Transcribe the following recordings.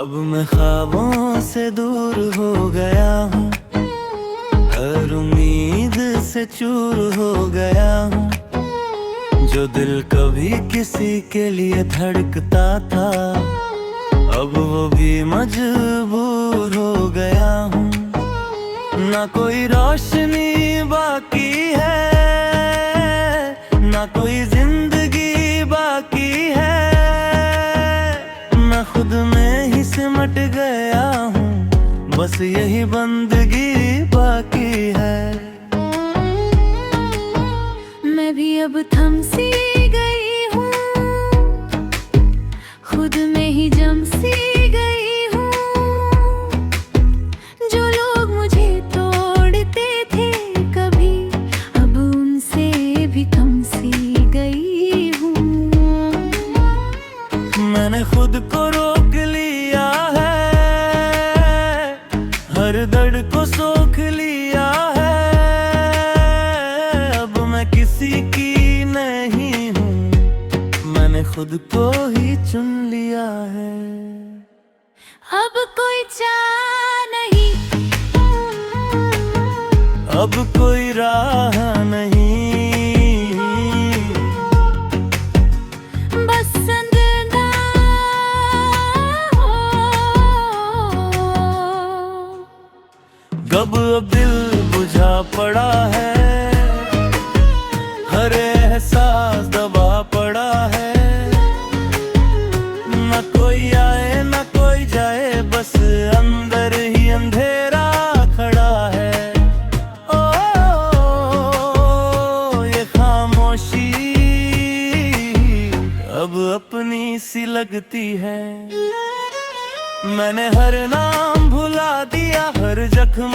अब मैं ख्वाबों से दूर हो गया हूँ, हर उम्मीद से चूर हो गया हूँ। जो दिल कभी किसी के लिए धड़कता था, अब वो भी मजबूर हो गया हूँ। ना कोई रोशनी बाकी है, ना कोई जिंदगी बाकी है। मैं खुद में ही सिमट गया हूँ, बस यही बंदगी बाकी है। मैं भी अब थम सी गई हूँ, खुद में ही जम सी गई हूँ। जो लोग मुझे तोड़ते थे कभी, अब उनसे भी कम सी गई हूँ। मैंने खुद को रोक लिया है, हर दर्द को सोख लिया है। अब मैं किसी की नहीं हूँ, मैंने खुद को ही चुन लिया है। अब कोई चाह नहीं, अब कोई राह नहीं, बस संजना कब अब दिल बुझा पड़ा है, हर एहसास दबा पड़ा है। न कोई आए न कोई जाए, बस अंदर ही अंधेरा खड़ा है। ओ, ये खामोशी अब अपनी सी लगती है। मैंने हर नाम भुला दिया, हर जख्म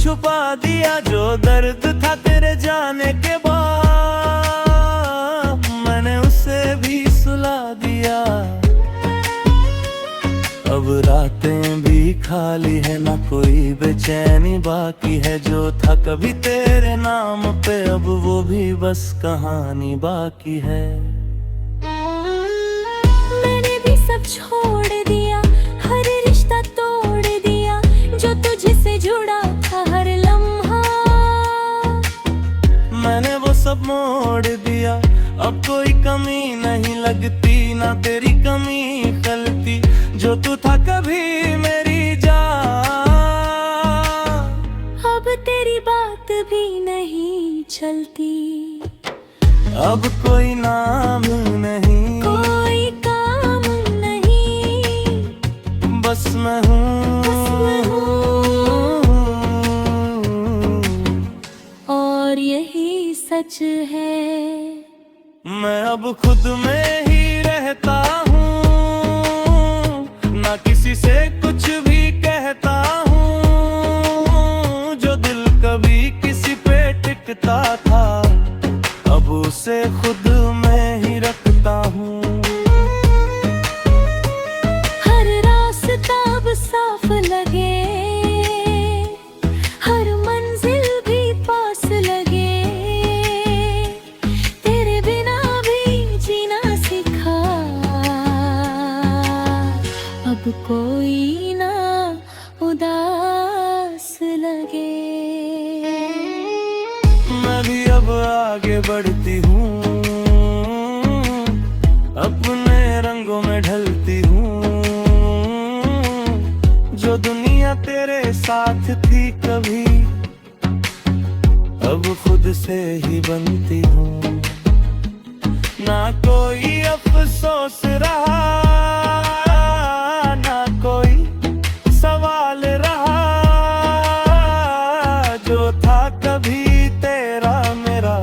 छुपा दिया। जो दर्द था तेरे जाने के बाद, मैंने उसे भी सुला दिया। अब रातें भी खाली है, ना कोई बेचैनी बाकी है। जो था कभी तेरे नाम पे, अब वो भी बस कहानी बाकी है। मैंने भी सब छोड़ दिया, हर रिश्ता तोड़ दिया। जो तुझसे जुड़ा था हर लम्हा, मैंने वो सब मोड़ दिया। अब कोई कमी नहीं लगती, ना तेरी कमी खलती। जो तू था कभी मेरी जान, अब तेरी बात भी नहीं चलती। अब कोई नाम नहीं, कोई काम नहीं, बस मैं हूँ। और यही सच है। मैं अब खुद में ही रहता हूँ, ना किसी से कुछ भी कहता हूँ। जो दिल कभी किसी पे टिकता था, अब उसे खुद में ही रखता हूँ। हर रास्ता अब साफ लगे, हर मंजिल भी पास लगे। तेरे बिना भी जीना सीखा, अब कोई ना उदास लगे। मैं भी अब आगे बढ़ती हूँ, अपने रंगों में ढलती हूँ। जो दुनिया तेरे साथ थी कभी, अब खुद से ही बनती हूँ। ना कोई अफसोस रहा, ना कोई सवाल रहा। जो था कभी तेरा मेरा,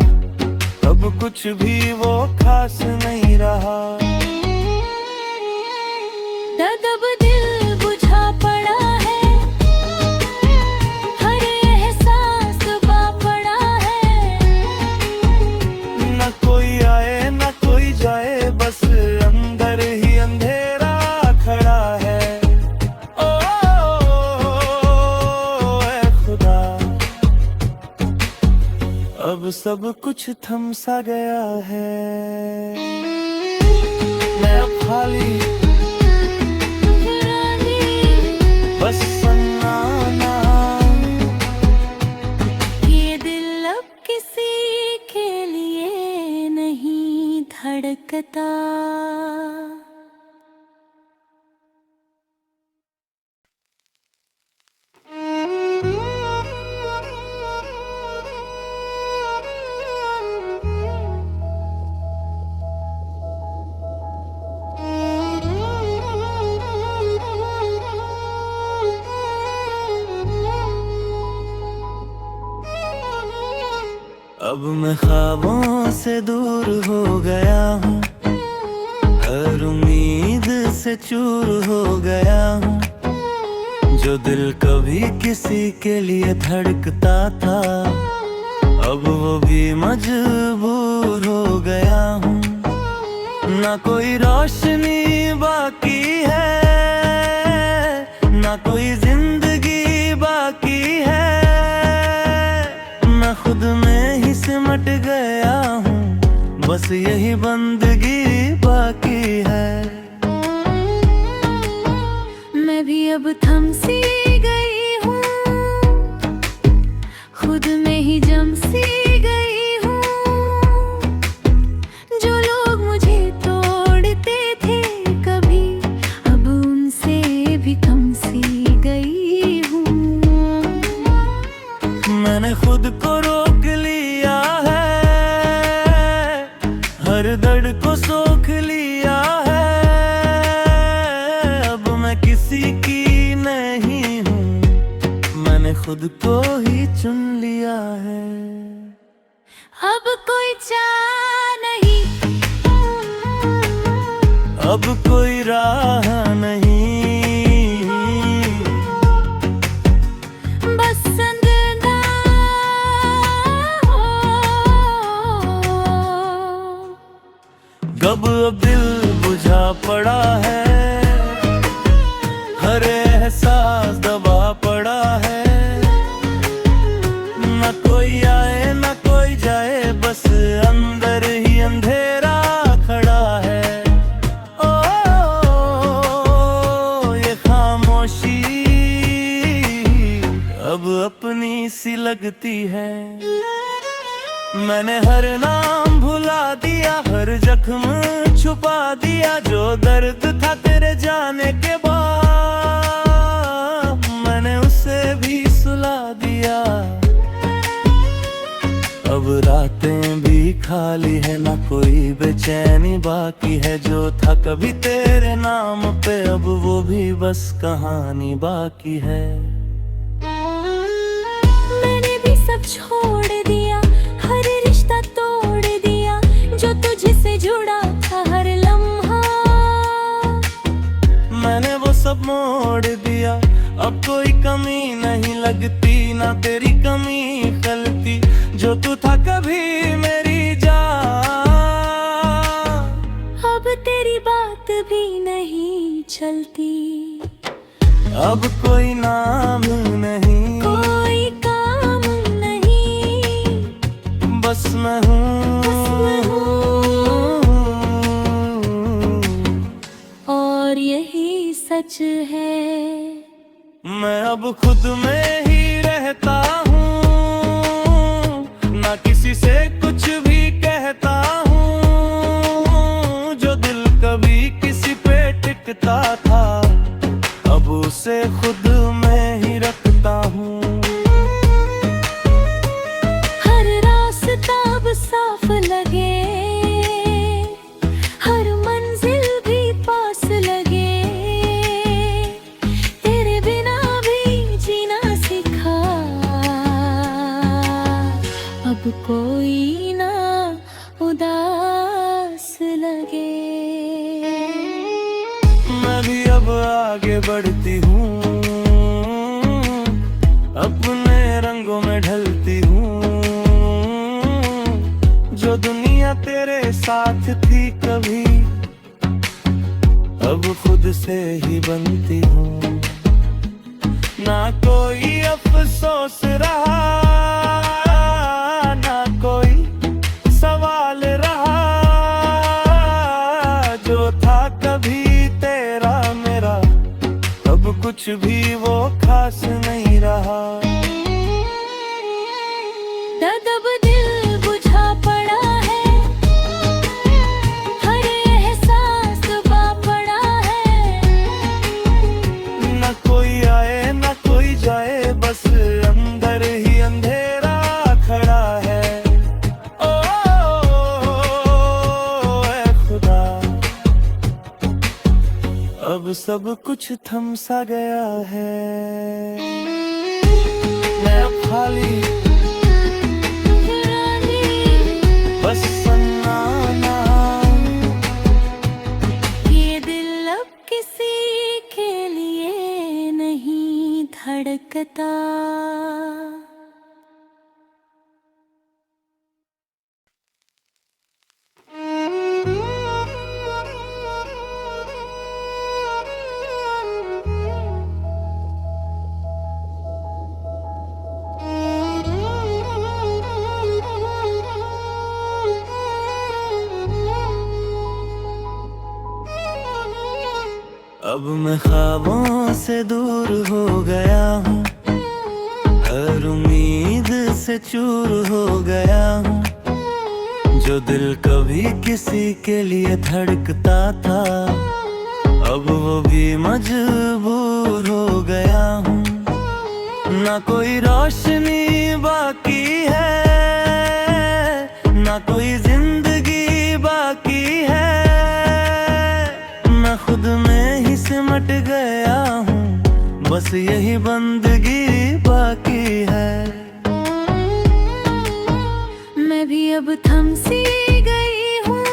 अब कुछ भी वो खास नहीं रहा। अब दिल बुझा पड़ा है, हर एहसास दबा पड़ा है। न कोई आए न कोई जाए, बस अंदर ही अंधेरा खड़ा है। ओ, ऐ खुदा, अब सब कुछ थम सा गया है। मैं अब खाली धड़कता। अब मैं ख्वाबों से दूर हो गया हूँ, हर उम्मीद से चूर हो गया हूँ। जो दिल कभी किसी के लिए धड़कता था, अब वो भी मजबूर हो गया हूँ। ना कोई रोशनी बाकी है, ना कोई जिंदगी बाकी है। मैं खुद में ही सिमट गया हूँ, बस यही बंदगी बाकी है। मैं भी अब थम सी गई हूँ, खुद में ही जम सी गई हूँ। जो लोग मुझे तोड़ते थे कभी, अब उनसे भी कम सी गई हूँ। मैंने खुद को रोक लिया है, हर दर्द को सोख लिया है। अब मैं किसी की नहीं हूँ, मैंने खुद को ही चुन लिया है। अब कोई चाह नहीं, अब कोई राह नहीं, बस अंदर कब अब दिल बुझा पड़ा है, हर एहसास दबा पड़ा है। न कोई आए न कोई जाए, बस अंदर ही अंधेरा खड़ा है। ओ, ये खामोशी अब अपनी सी लगती है। मैंने हर नाम भुला दिया, हर जख्म छुपा दिया। जो दर्द था तेरे जाने के बाद, मैंने उसे भी सुला दिया। अब रातें भी खाली है, ना कोई बेचैनी बाकी है। जो था कभी तेरे नाम पे, अब वो भी बस कहानी बाकी है। मैंने भी सब छोड़ दिया, हर रिश्ता तोड़ दिया। जो तुझसे जुड़ा था हर लम्हा, मैंने वो सब मोड़ दिया। अब कोई कमी नहीं लगती, ना तेरी कमी खलती। जो तू था कभी मेरी जान, अब तेरी बात भी नहीं चलती। अब कोई नाम नहीं, कोई काम नहीं, बस मैं हूँ। और यही सच है। मैं अब खुद में ही रहता हूँ, ना किसी से कुछ भी कहता हूँ। जो दिल कभी किसी पे टिकता था, अब उसे खुद में ही रखता हूँ। हर रास्ता अब साफ लगे, हर मंजिल भी पास लगे। तेरे बिना भी जीना सीखा, अब कोई ना उदास लगे। मैं भी अब आगे बढ़ती हूँ, अपने रंगों में ढलती हूँ। जो दुनिया तेरे साथ थी कभी, अब खुद से ही बनती हूँ। ना कोई अफसोस रहा, ना कोई सवाल रहा। जो था कभी तेरा मेरा, अब कुछ भी वो खास नहीं रहा। दर्द अब दिल बुझा पड़ा है, अब सब कुछ थम सा गया है, मैं अब खाली बस सन्नाटा। ये दिल अब किसी के लिए नहीं धड़कता। अब मैं ख्वाबों से दूर हो गया हूँ, हर उम्मीद से चूर हो गया हूँ। जो दिल कभी किसी के लिए धड़कता था, अब वो भी मजबूर हो गया हूँ। ना कोई रोशनी बाकी है, ना कोई जिंदगी बाकी है। मैं खुद में ही सिमट गया हूँ, बस यही बंदगी बाकी है। मैं भी अब थम सी गई हूँ,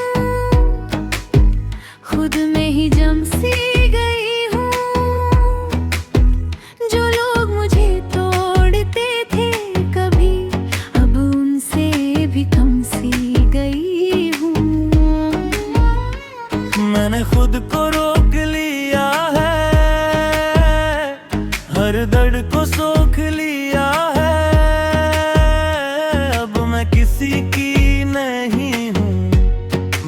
खुद में ही जम सी गई हूँ। जो लोग मुझे तोड़ते थे कभी, अब उनसे भी कम सी गई हूँ। मैंने खुद को रोक लिया है, हर दर्द को सोख लिया है। अब मैं किसी की नहीं हूँ,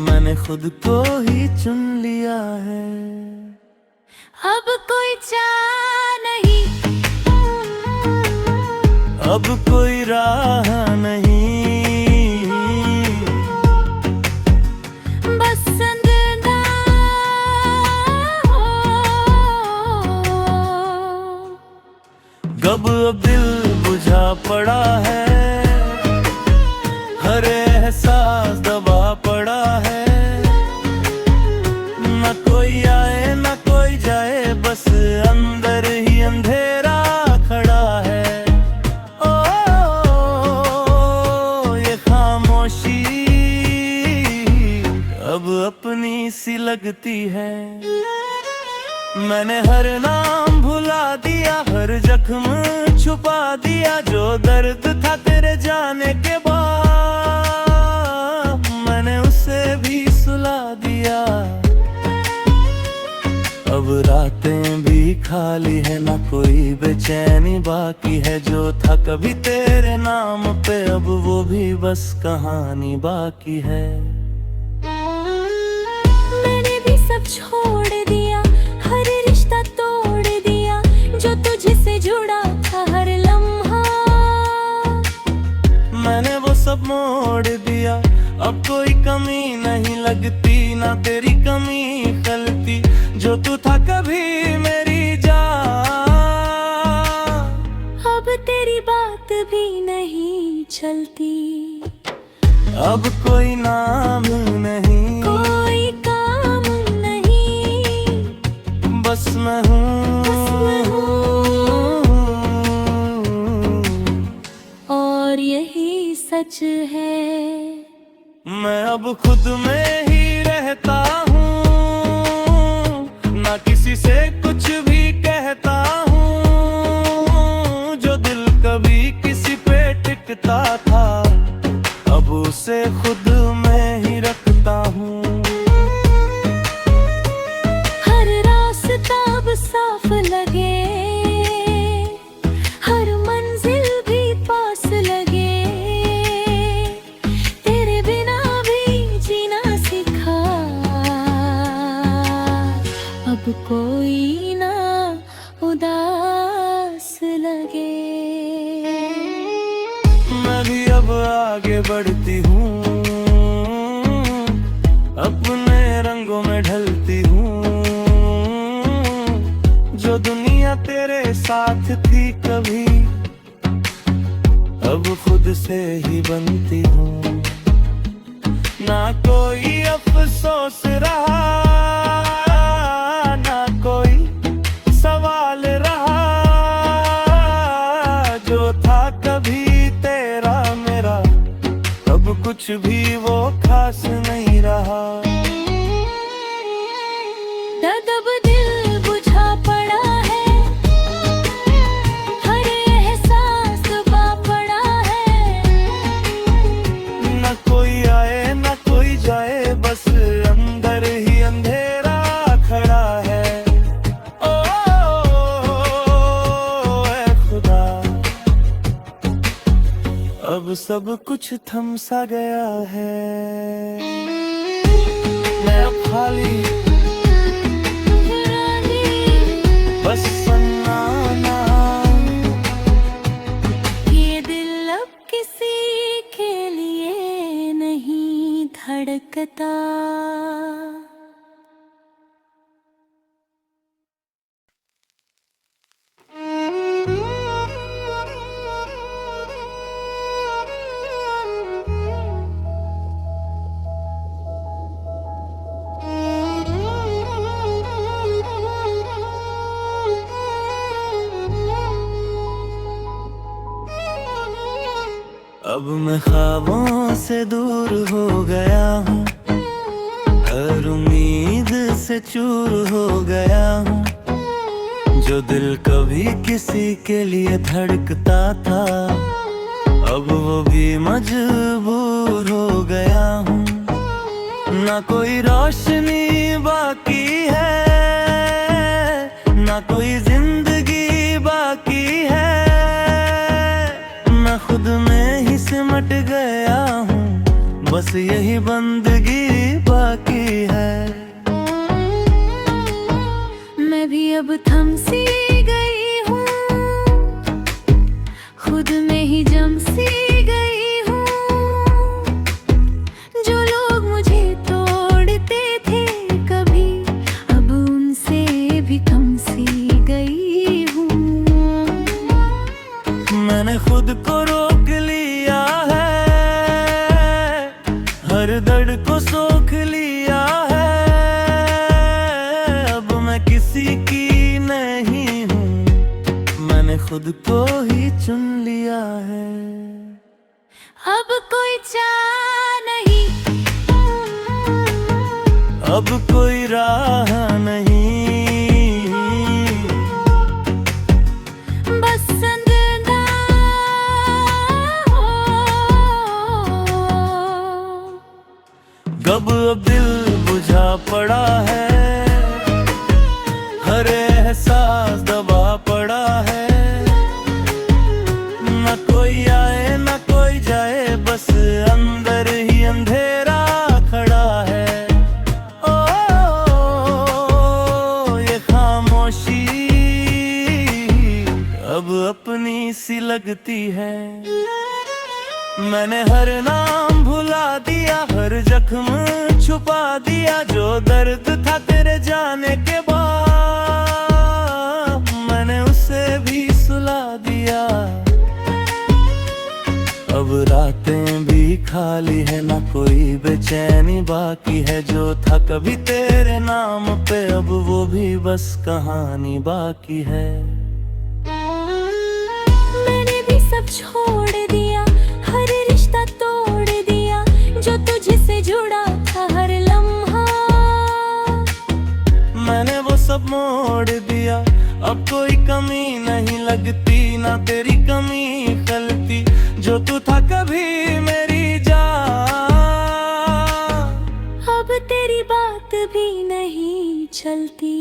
मैंने खुद को ही चुन लिया है। अब कोई चाह नहीं, अब कोई राह नहीं, बस संदना हो। कब अब दिल बुझा पड़ा है, हर एहसास दबा पड़ा है। न कोई आए न कोई जाए, बस अंदर ही अंधेरा खड़ा है। ओ, ये खामोशी अब अपनी सी लगती है। मैंने हर नाम भुला दिया, हर जख्म छुपा दिया। जो दर्द था तेरे जाने के बाद, मैंने उसे भी सुला दिया। अब रातें भी खाली है, ना कोई बेचैनी बाकी है। जो था कभी तेरे नाम पे, अब वो भी बस कहानी बाकी है। मैंने भी सब छोड़ दिया, हर रिश्ता तोड़ दिया। जो तुझसे जुड़ा था हर लम्हा, मैंने वो सब मोड़ दिया। अब कोई कमी नहीं लगती, ना तेरी कमी खलती। जो तू था कभी मेरी जान, अब तेरी बात भी नहीं चलती। अब कोई नाम नहीं, कोई काम नहीं, बस मैं हूँ। और यही सच है। मैं अब खुद में ही रहता हूँ, ना किसी से कुछ भी कहता हूँ। जो दिल कभी किसी पे टिकता था, अब उसे खुद में ही रखता हूँ। हर रास्ता अब साफ लगे, हर मंजिल भी पास लगे। तेरे बिना भी जीना सीखा, अब कोई ना उदास लगे। मैं भी अब आगे बढ़ती हूँ, अपने रंगों में ढलती हूँ। जो दुनिया तेरे साथ थी कभी, अब खुद से ही बनती हूँ। ना कोई अफसोस रहा, ना कोई कुछ थम सा गया है। मैं अब खाली बस सन्नाटा, ये दिल अब किसी के लिए नहीं धड़कता। अब मैं ख्वाबों से दूर हो गया हूँ, हर उम्मीद से चूर हो गया हूँ। जो दिल कभी किसी के लिए धड़कता था, अब वो भी मजबूर हो गया हूँ। ना कोई रोशनी बाकी है, ना कोई जिंदगी बाकी है। मैं खुद में ही सिमट गया हूँ, बस यही बंदगी बाकी है। मैं भी अब थम सी गई हूँ, खुद में ही जम सी गई हूँ। जो लोग मुझे तोड़ते थे कभी, अब उनसे भी कम सी गई हूँ। मैंने खुद को रोक लिया है, हर दर्द को सोख लिया है। अब मैं किसी की नहीं हूँ, मैंने खुद को ही चुन लिया है। अब कोई चाह नहीं, अब कोई राह नहीं, बस संजना हो। कब अब दिल बुझा पड़ा है, हर एहसास दबा पड़ा है। न कोई आए न कोई जाए, बस अंदर ही अंधेरा खड़ा है। ओ, ये खामोशी अब अपनी सी लगती है। मैंने हर नाम भुला दिया, हर जख्म छुपा दिया। जो दर्द था तेरे जाने के बाद, मैंने उसे भी सुला दिया। अब रातें भी खाली है, ना कोई बेचैनी बाकी है। जो था कभी तेरे नाम पे, अब वो भी बस कहानी बाकी है। मैंने भी सब छोड़ दिया, हर रिश्ता तोड़ दिया। जो तुझसे जुड़ा था हर लम्हा, मैंने वो सब मोड़ दिया। अब कोई कमी नहीं लगती, ना तेरी कमी खलती। जो तू था कभी मेरी जान, अब तेरी बात भी नहीं चलती।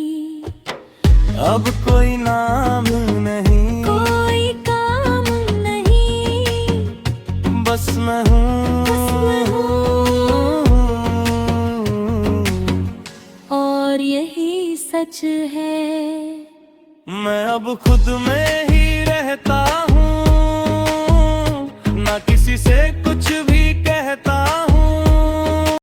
अब कोई नाम नहीं, कोई काम नहीं, बस मैं हूँ। और यही सच है। मैं अब खुद में ही रहता हूँ, ना किसी से